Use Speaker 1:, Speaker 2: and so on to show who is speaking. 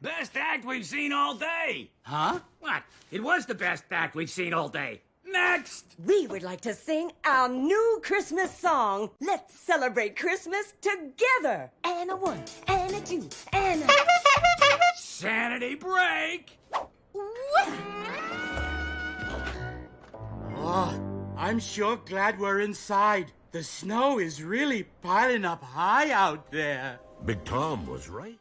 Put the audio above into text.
Speaker 1: Best act we've seen all day.
Speaker 2: Huh?
Speaker 1: What? It was the best act we've seen all day. Next!
Speaker 3: We would like to sing our new Christmas song. Let's celebrate Christmas together. And a one, and a two, and a...
Speaker 1: Sanity break!
Speaker 2: Oh, I'm sure glad we're inside. The snow is really piling up high out there.
Speaker 4: Big Tom was right.